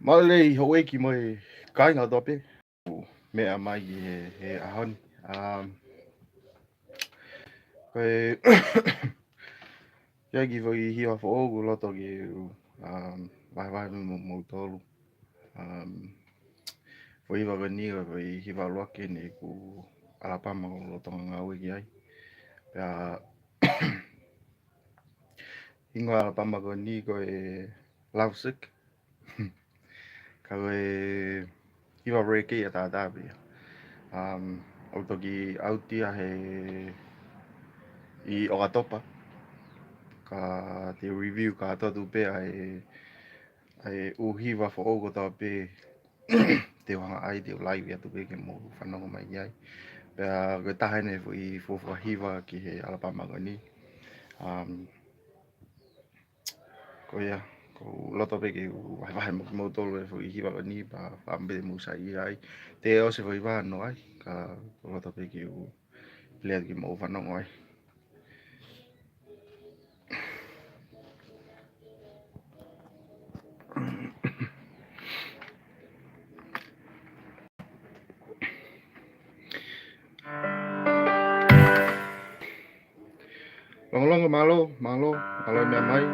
Malay Hawaii ki mai kai ngā tope. Mea mai he ahon. Um, koe ia ki vai hiwa fo ogu loto ki vai vai mo tolu. Um, Foi hiwa gani vai hiwa loake ne ku Alabama ko loto ngā ue ki ai. Pea ingo Alabama ko ni koe lovesick. Koe hiwa reke ia tā tāpia. Auto ki autia he I Okatopa. Ka te review ka tatu pe ai uhiwa fo ogo tā pe te wanga ai te live atu pe ke mo whanonga mai ai. Pea koe tahene fo I fofo hiwa ki he Alabama ko ni. Ko ia, ko loto pe ke wahi mo tolu e fo I hiwa ko ni pa whambe mo sa I ai. Te ose fo I wano ai, ka loto pe ke lea ki mo whanonga ai. Longo malo mea mai.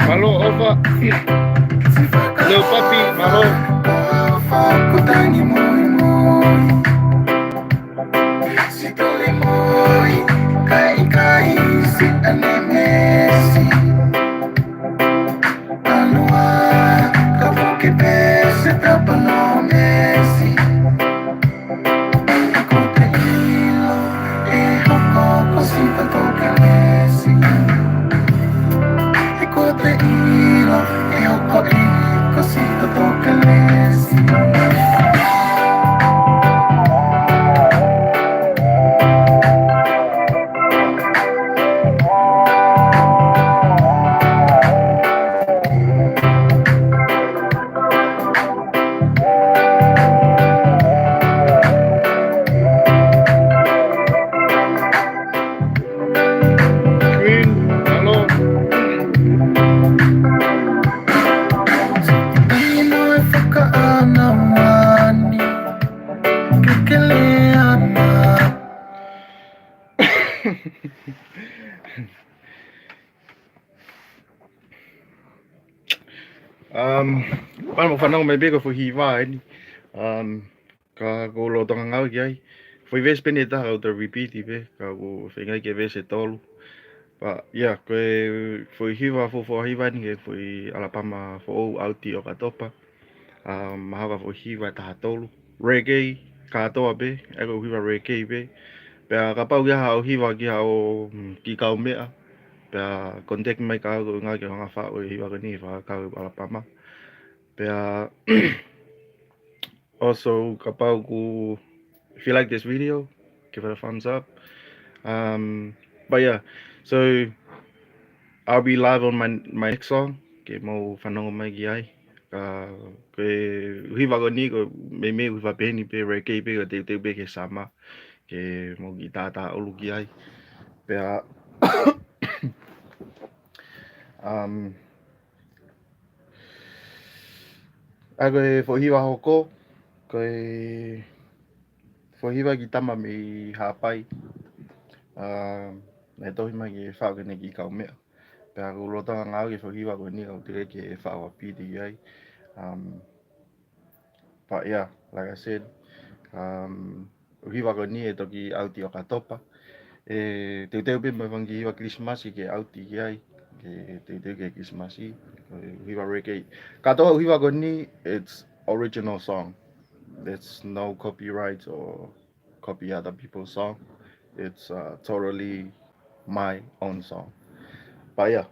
Malo over. Little puppy, malo. Paano mo whanau mai bego fo hiwa ni. Ka ko lo tonga ngau ki ai. Foi ves pene ta o te repeat pe ka ko whengai ke ves e tolu. Pa ia koe foi hiwa fo hiwa ni ke foi Alabama fo o auti o Okatopa. Mahawa fo hiwa ta tolu. Reggae ka toa pe, eko hiwa reggae pe. Pea ka pau kia hao hiwa ki hao ki kau mea. Pea kontek mai ka hau ngā ki hanga wha o hiwa ka ni wha kau Alabama. Pea also ka pau ku, if you like this video, give it a thumbs up. But yeah, so I'll be live on my next song. Ke mau whanonga mai ki ai. Ke hiwa ka ni ko me hiwa pēni pē re kei pē ka te pē ke sama. Ke mau ki tātā olu ki ai. Pea a koe whohiwa hoko, koe whohiwa ki tama me hāpai. Nei tohi mai ke whakene ki kau mea. Pea ko rotanga ngāo ke whohiwa koe ni kau tere ke whawa pīti ki ai. But yeah, like I said, hiwa koe ni e toki auti o katopa. E teu pe mai wangi hiwa Christmas ke auti ki ai. Ke teu ke Christmas i. Hiwa reggae. Katoa hiwa koe ni, it's original song. There's no copyright or copy other people's song. It's totally my own song. But yeah,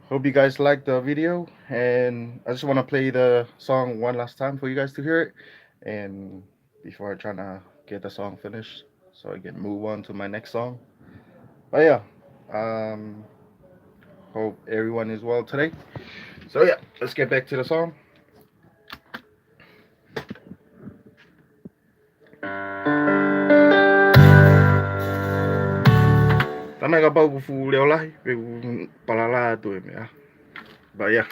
hope you guys liked the video, and I just want to play the song one last time for you guys to hear it, and before I try to get the song finished, so I can move on to my next song. But yeah, hope everyone is well today. So yeah, let's get back to the song. Tana ka pau ku fu leo lai, pe ku palala tu e mea. But yeah.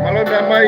Malo na mai.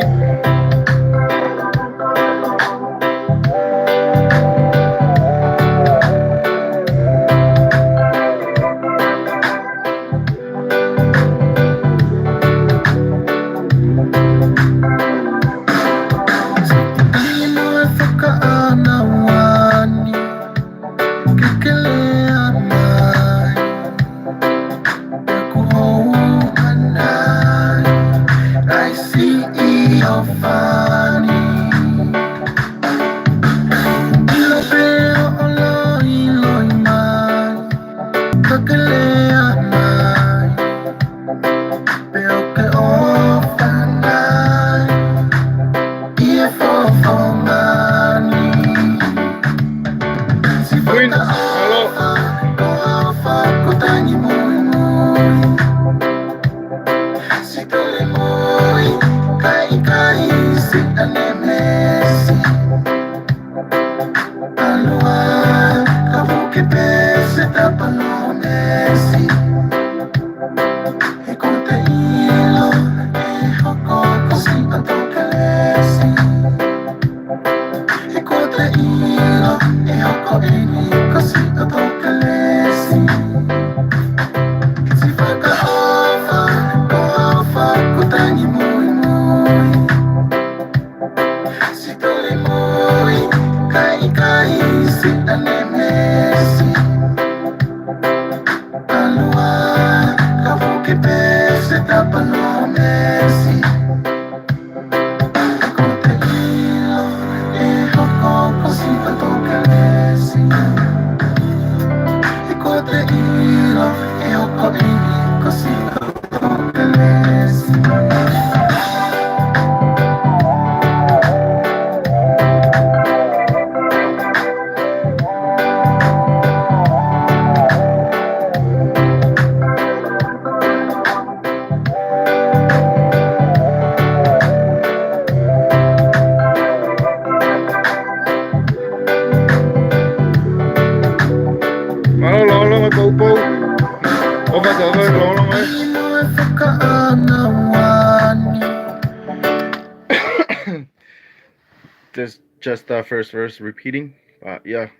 Just the first verse repeating. But yeah.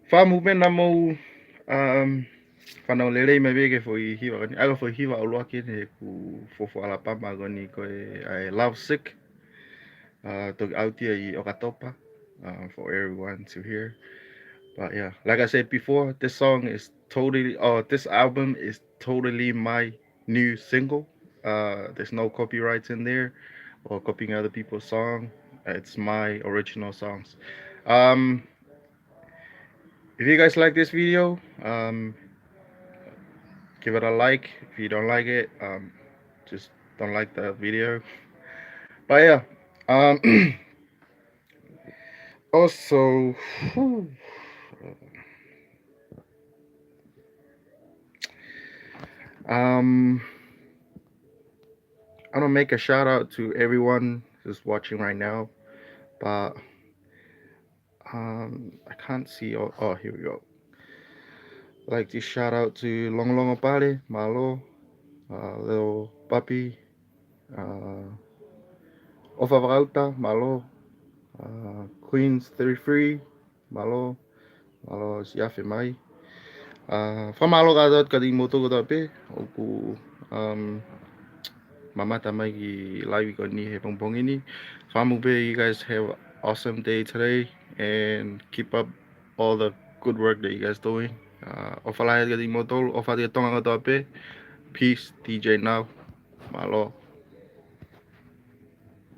Fa movement na mo Whanau lere mai wege foi hiwa gani. Aga foi hiwa o loa kene ku fofo Alabama gani koe ai Love Sick. Toki autia I Okatopa for everyone to hear. But yeah, like I said before, this song is totally, this album is totally my new single. There's no copyrights in there or copying other people's song. It's my original songs. Um, if you guys like this video, give it a like. If you don't like it, just don't like the video. But yeah, also, um, I want to make a shout out to everyone who's watching right now, but I can't see. Oh, here we go. I'd like to shout out to Long Long Opale, Malo, Little Puppy, Ofa Varauta, Malo, Queens 33, Malo, Malo Siafe Mai. Whamalo ka kadi moto ko tape, oku mamata mai ki live ko ni he pongpong ini. So you guys have an awesome day today and keep up all the good work that you guys doing. Ofalaya kadi moto, ofa dia tonga ko tape. Peace, DJ now. Malo.